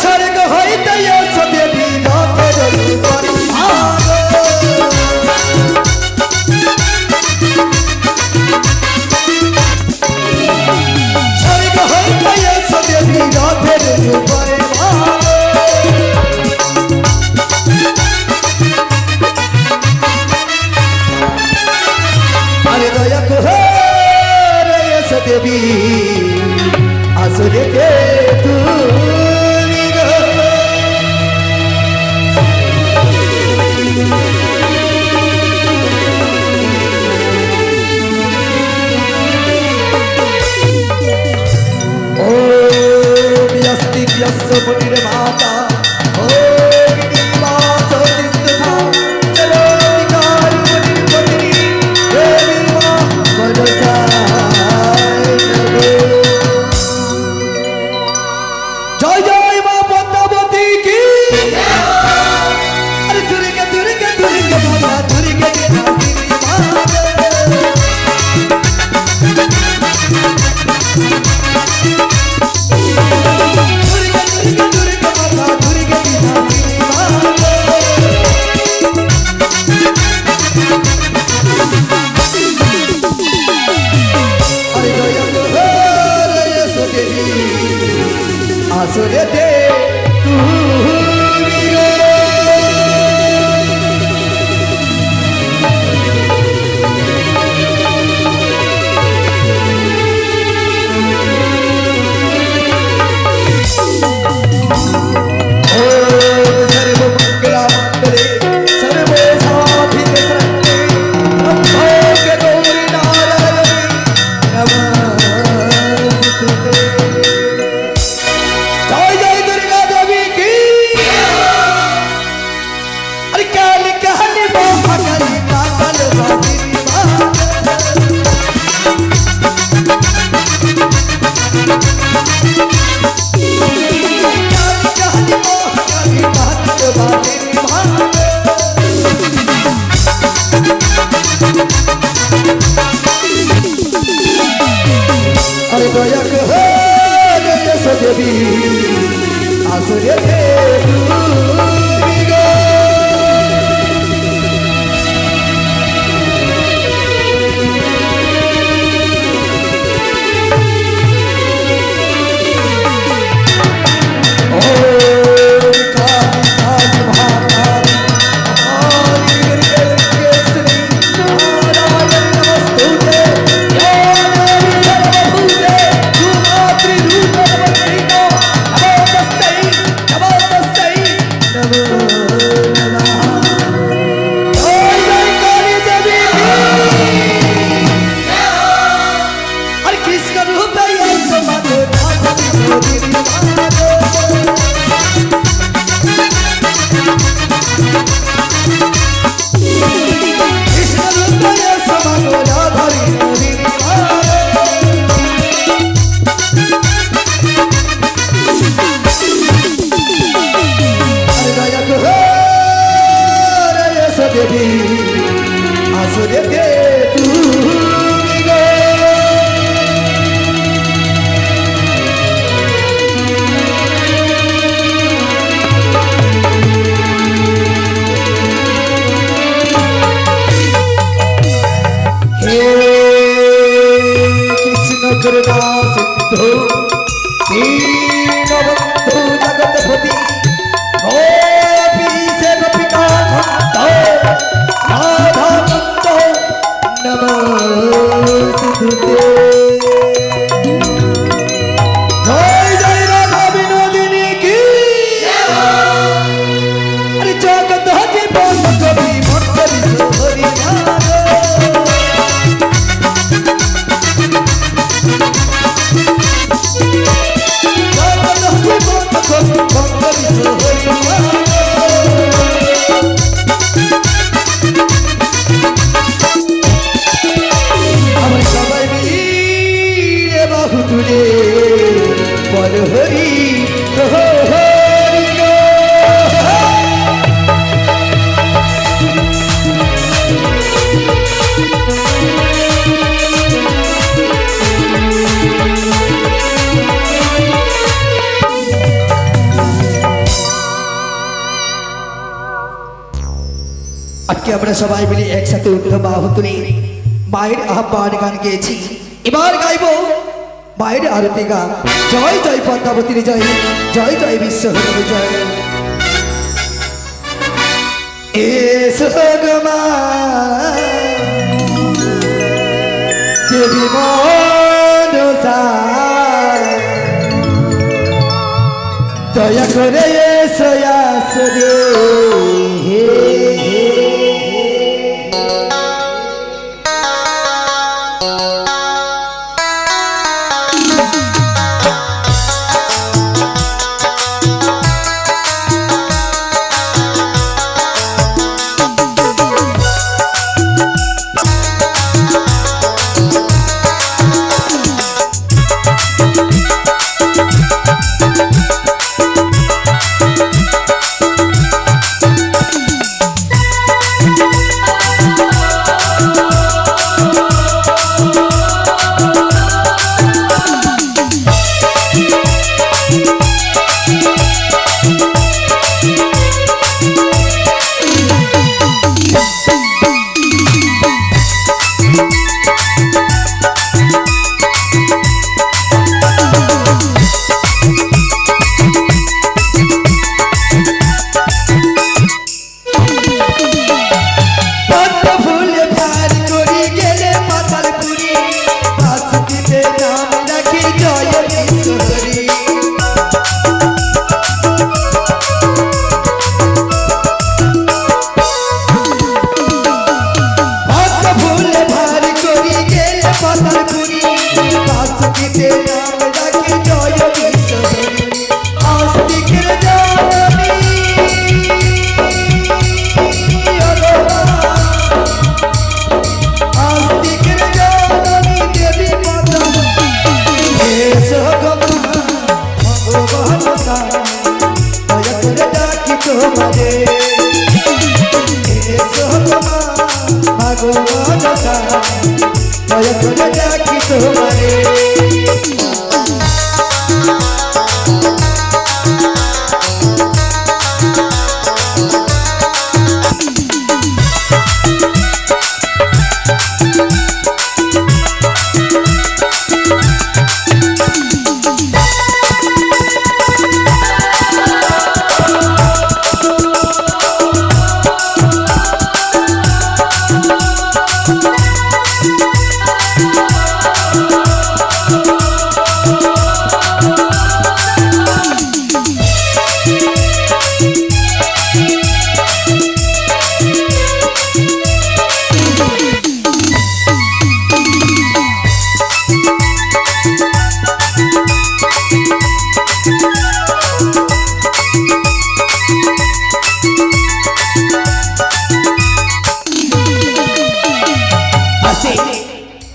স্বর্গ হইতে এসো দেবী রথের উপর স্বর্গ হইতে এসো দেবী রথের উপর আরে দয়া করে এসো দেবী আসরে কে তুমি গো ও বিয়স্তি বিয়স্য মুনির মাতা ও বিনিবাস তিস্তথা চলো নিকার মুনির পত্নী দেবী মা বনসাই নগো জয় জয় মা পদ্মাবতী কি আরে দুর্গে দুর্গে দুর্গে বাবা দুর্গে নাসিনী মা আসরে দে তুমি গো সর্বমঙ্গলামঙ্গলে সর্বসাধিতে শরণ্যে নমঃ গৌরী নারায়ণী নমস্তুতে জয় জয় দুর্গা দেবী কি আরে কালী কালী মহাকালী কাকাল বাদিনী মা কালী কালী মহাকালী কাকাল বাদিনী মা আরে দয়া করে এসো দেবী আসরে কে তুমি গো ও কালী কালী মহাকালী আমারি দুর্গে দুর্গেশ্বরী নারায়ণ নমস্তুতে জয় দেবী সর্বভূতে সুমাত্রি রূপবতী গো নমস্তৈ নমস্তৈ নমো নমঃ জয় জয় কালী দেবী আর কৃষ্ণ রূপে এসো মাধো নাথি মোদিনী মাধো কৃষ্ণ রূপে এসো মাধো নাথি মোদিনী মাধো আরে দয়া করে এসো দেবী আসরে কে তুমি গো হে কৃষ্ণ করুণা সিন্ধু দীনবন্ধু জগৎপতি গোপী সেবিকা রাধা কান্ত নমস্তুতে জয় জয় রাধা বিনোদিনী কি আরে জগৎ হরি বন্ধ কবি মন্ডলী হরি আজকে আমরা সবাই মিলে একসাথে উঠলো বাহু তুলে মায়ের আহ্বান গান গেয়েছি। এবার গাইব মায়ের আরতি গান। জয় জয় পদ্মাবতীর জয়, জয় জয় বিশ্বহরির জয়। এসো গো মা দেবী মনসা, দয়া করে এসো আসো রে।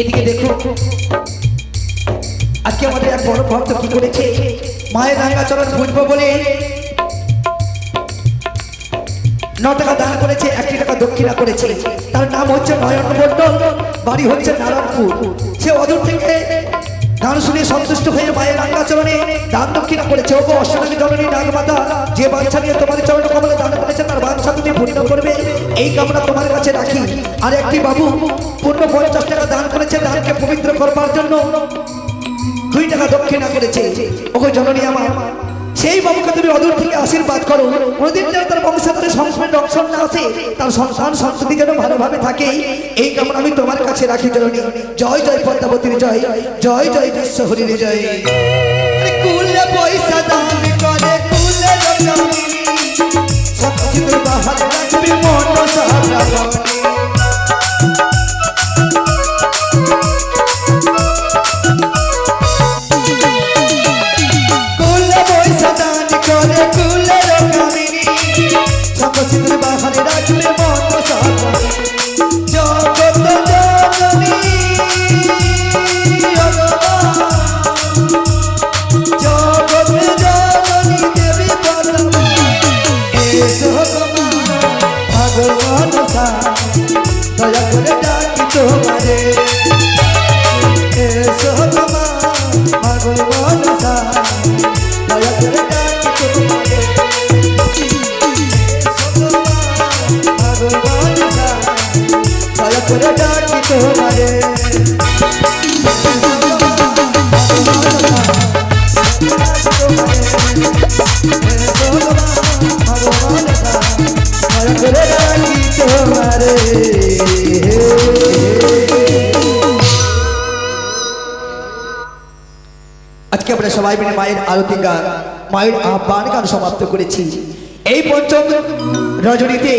এদিকে দেখো আজকে আমাদের এক বড় ভক্ত কি করেছে, মায়ের রাঙ্গাচরণ বুঝবো বলে 9 টাকা দান করেছে, 1 টাকা দক্ষিণা করেছে। তার নাম হচ্ছে নয়ন মণ্ডল, বাড়ি হচ্ছে নারায়ণপুর। সে অদূর থেকে গান শুনে সন্তুষ্ট হয়ে মায়ের রাঙ্গাচরণে দান দক্ষিণা করেছে। ওগো অষ্টমী জননী নাগমাতা, যে বাঞ্ছা নিয়ে তোমার চরণ কমলে দান করেছে তার বাঞ্ছা তুমি পূর্ণ করবে, এই কামনা তোমার কাছে রাখি। আর একটি বাবু পূর্ণ 50 টাকা দান করেছে, দানকে পবিত্র করবার জন্য 2 টাকা দক্ষিণা করেছে। ওগো জননী আমার, সেই বাবুকে তুমি অদূর থেকে আশীর্বাদ করো, কোনদিন যেন তার বংশধরে সংস্কৃত দর্শন না আসে, তার সন্তান সন্ততি যেন ভালোভাবে থাকে, এই কামনা আমি তোমার কাছে রাখি জননী। জয় জয় পদ্মাবতীর জয়, জয় জয় বিশ্বহরির জয়। কুলে পয়সা দান করে কুলে জননী, সচিত বাহার রাখবি মন সারা। ভগবান তোমারে আজকে আমরা সবাই মিলে মায়ের আরতি গান মায়ের আহ্বান গান সমাপ্ত করেছি। এই পঞ্চম রজনীতে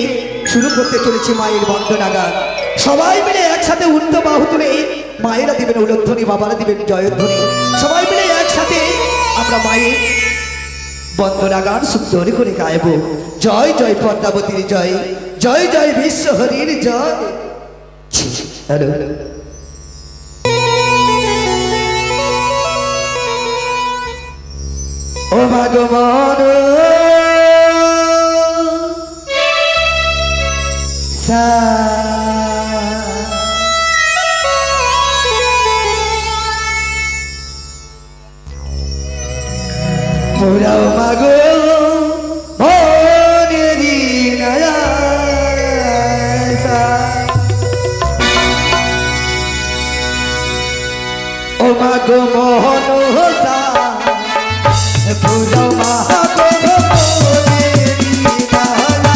শুরু করতে চলেছি মায়ের বন্দনা গান। সবাই মিলে একসাথে উর্ধ বাহু তুলে মায়েরা দিবেন উলধ্বনি, বাবারা দিবেন জয়ধ্বনি। সবাই মিলে একসাথে আমরা মায়ের বন্দনা গান সুন্দর করে গাইব। জয় জয় পদ্মাবতীর জয়, জয় জয় বিশ্বহরির জয়। হ্যালো ও ভগবান সা পুরাও মাগো ভনেরি নয়া ও মাগো মোহন সা পুরাও মাগো ভনেরি নয়া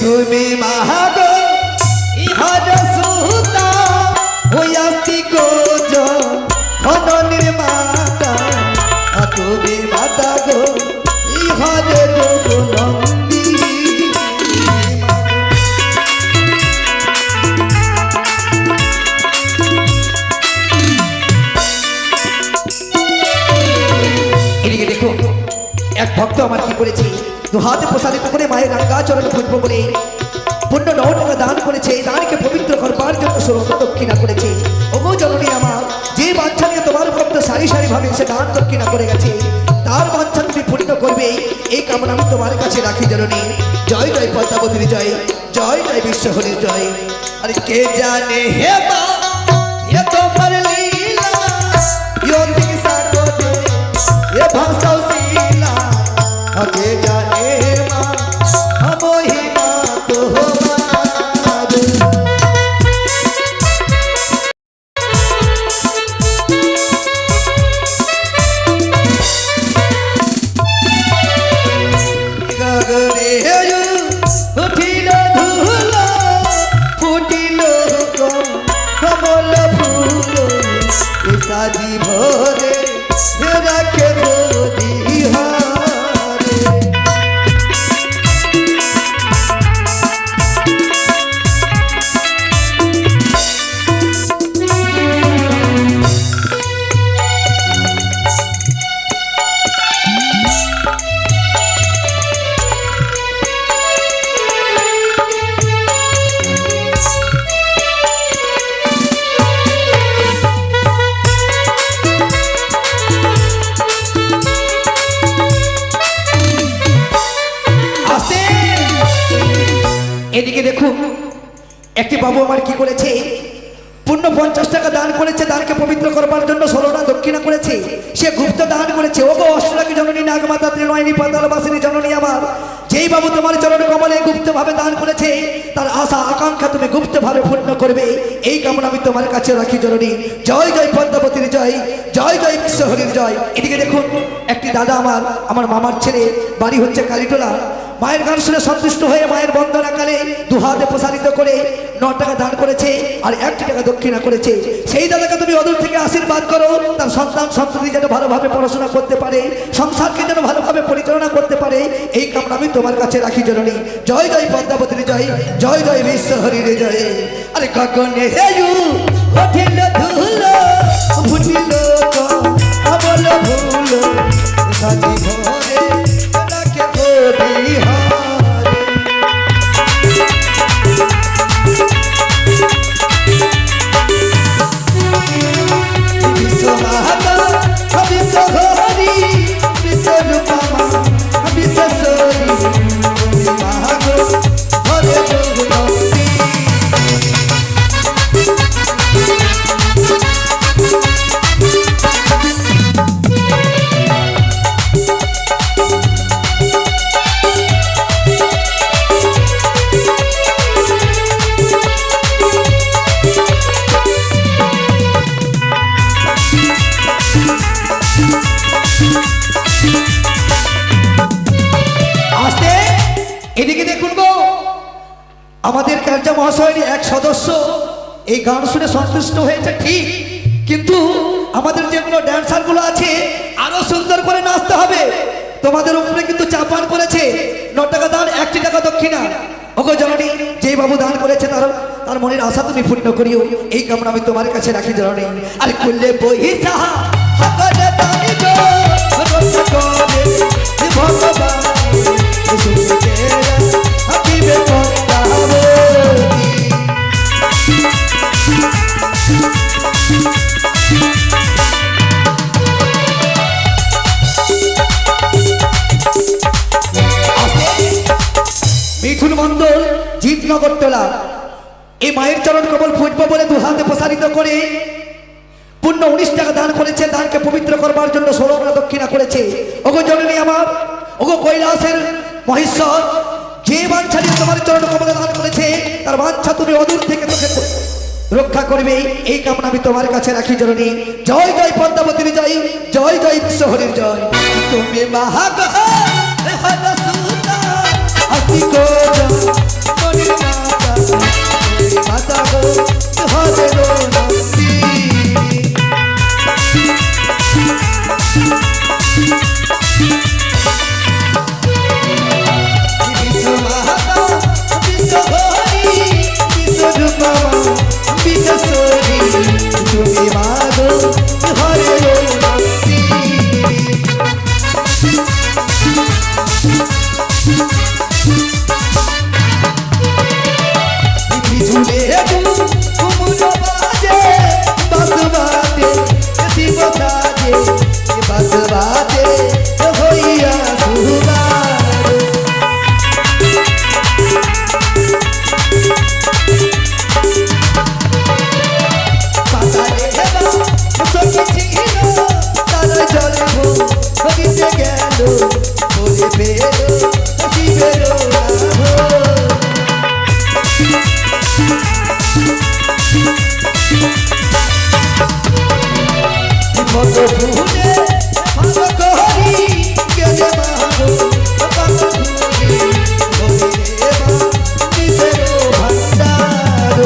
তুমি মাহাগো ইহার সুতা হইয়াস্তি কোজ হননের মাতা তুমি মাতা গো ইহার নন্দী এদিকে দেখো এক ভক্ত আমার কি করেছে, দু হাতে প্রসারিত করে মায়ের রাঙ্গা চরণ পুষ্প করে পূর্ণ 9 টাকা দান করেছে। এই দানকে পবিত্র করবার জন্য স্বর্গ দক্ষিণা করেছে। ওগো জননী আমার, যে বাঞ্ছা নিয়ে তোমার ভক্ত সারি সারি ভাবে সে দান দক্ষিণা করে গেছে, তার বাঞ্ছা তুমি পূর্ণ করবে এই কামনা আমি তোমার কাছে রাখি জননী। জয় জয় পদ্মাবতীর জয়, জয় জয় বিশ্বহরির জয়। আরে কে জানে হে মা এ তোমার লীলা ইয়তি সাগরে এ ভাষাও শিলা কে জানে মা মহিমা তোমার। গগনে উঠিল ধুল ফুটিল কমল ফুল সাজি ভরে রাখে দিহারে এদিকে দেখুন একটি বাবু আমার কি করেছে, পূর্ণ 50 টাকা দান করেছে। দানকে পবিত্র করবার জন্য 16টা দক্ষিণা করেছে। সে গুপ্ত দান করেছে। ওগো অষ্টলাকি জননী নাগমাতা ত্রিনয়নী পাতালবাসিনী জননী আমার, যেই বাবু তোমার চরণ কমলে গুপ্ত ভাবে দান করেছে তার আশা আকাঙ্ক্ষা তুমি গুপ্ত ভাবে পূর্ণ করবে এই কামনা আমি তোমার কাছে রাখি জননী। জয় জয় পদ্মাবতীর জয়, জয় জয় বিশ্বহরির জয়। এদিকে দেখুন একটি দাদা আমার মামার ছেলে, বাড়ি হচ্ছে কালীটোলা। মায়ের গান শুনে সন্তুষ্ট হয়ে মায়ের বন্দনাকালে 2 হাতে প্রসারিত করে 9 টাকা দান করেছে আর 1 টাকা দক্ষিণা করেছে। সেই দাদাকে তুমি অদূর থেকে আশীর্বাদ করো, তার সন্তান সন্ততি যেন ভালোভাবে পড়াশোনা করতে পারে, সংসারকে যেন ভালোভাবে পরিচালনা করতে পারে এই কামনা আমি তোমার কাছে রাখি জননী। জয় জয় পদ্মাবতীর জয়, জয় জয় বিশ্বহরির জয়। আরে গগনে হেয়ু উঠিল ধুল ফুটিল কমল ফুল সাজি ভরে রাখে দিহারে। বিশ্বমাতা বিশ্বহরি বিশ্বরূপমা বিশ্বসরি মাগো হরে জগন্নাথ আমাদের কার্য মহাশয়ের এক সদস্য এই গান শুনে সন্তুষ্ট হয়েছে ঠিক, কিন্তু আমাদের যেগুলো ড্যান্সারগুলো আছে আরো সুন্দর করে নাচতে হবে। তোমাদের উপরে কিন্তু চাপান করেছে 9 টাকা দান 1 টাকা দক্ষিণা। ওগো জননী, যেই বাবু দান করেছে তার মনের আশা তুমি পূর্ণ করিও, এই কামনা আমি তোমার কাছে রাখি জননী। আর কুল্লে বহি সাহা হাকালে দানি গো রস করে ভগবান সুখে হাকিবে পড়াবো। মিঠুন মন্ডল, জিতনগর টোলা, এই মায়ের চরণ কমল ফুটবো বলে 2 হাতে প্রসারিত করে পূর্ণ 19 টাকা দান করেছে। দানকে পবিত্র করবার জন্য 16 টাকা দক্ষিণা করেছে। ওগো জননী আমার, ওগো কৈলাসের মহেশ্বর, যে বাঞ্ছা নিয়ে তোমার চরণ কমলে দান করেছে তার বাঞ্ছা তুমি অদূর থেকে তোকে রক্ষা করবে, এই কামনা আমি তোমার কাছে রাখি জননী। জয় জয় পদ্মাবতীর জয়, জয় জয় বিশ্বহরির জয়। তুমি মহাগহ হরসুতা আতি কো মনি মাতা গো হরে রোনন্দি। বিশ্ব মাতা বিশ্বহরি বিশ্বরূপা বিশ্বরি তুমি মাগো হরে রোনন্দি। ঝুলে কুমুর বাজে বাসবাদে শিব সাজে বাসবাদে হইয়া সুগার। পাতারে সখী ছিল তারা জলে ভরিতে গেল বলে পেল শিবের মত ফুলে ভালো করি গেলে মাগো কথা ফুলে বলে মা নিজের ভান্ডার।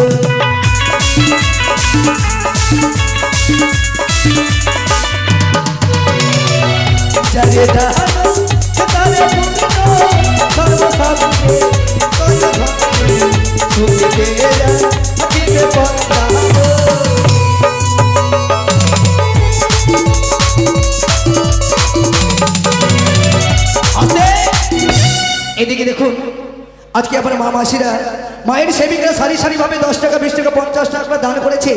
যারে দানো তারে পুনো সর্বসাধনে কয় ভাবে সুখে যা দিবে পড়াবো। এদিকে দেখুন, আজকে আমার মা মাসিরা মায়ের সেবিকরা সারি সারি ভাবে 10 টাকা 20 টাকা 50 টাকা করে দান করেছে।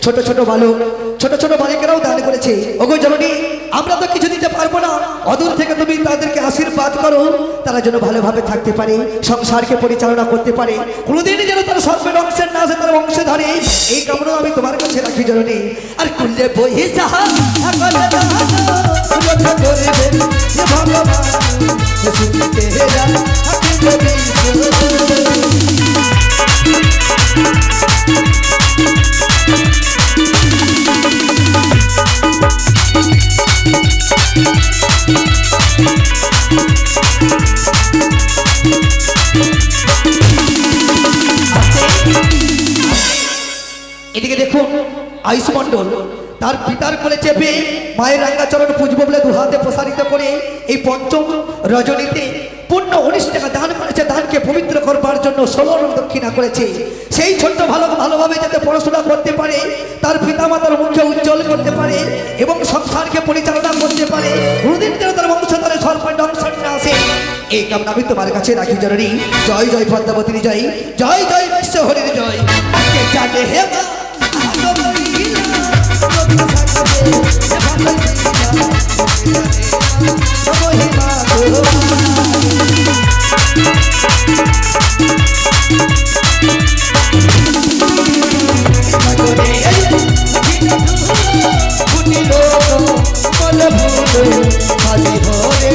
ছোট ছোট বালক ছোট ছোট বালিকারাও দান করেছে। ওগো জননী, আমরা তো কিছু দিতে পারবো না, অদূর থেকে তুমি তাদেরকে আশীর্বাদ করো, তারা যেন ভালোভাবে থাকতে পারে, সংসারকে পরিচালনা করতে পারে, কোনোদিন যেন তারা সর্বের অংশের না আসে, তার অংশে ধরে, এই কামনা আমি তোমার কাছে রাখি জননী। আর কুল্লে বহি যাহা সকলে রক্ষা করবেন ভগবান সুখে যা হাকিবে এদিকে দেখুন, আয়ুষ মণ্ডল তার পিতার কোলে চেপে মায়ের রাঙ্গাচরণ পুজবো বলে 2 হাতে প্রসারিত করে এই পঞ্চম রজনীতে পূর্ণ 19 টাকা দান করেছে। দানকে পবিত্র করবার জন্য 16 দক্ষিণা করেছে। সেই ছোট্ট ভালোভাবে যাতে পড়াশোনা করতে পারে, তার পিতামাতার মুখে উজ্জ্বল করতে পারে এবং সংসারকে পরিচালনা করতে পারে, কোনোদিন যেন তার বংশধরে সর্বাঙ্গ অংশে আসে, এই কামনা আমি তোমার কাছে রাখি জননী। জয় জয় পদ্মাবতীর জয়, জয় জয় বিশ্বহরির জয়। জানে হে মা ফুটিল বল ভুল মাঝি ধরে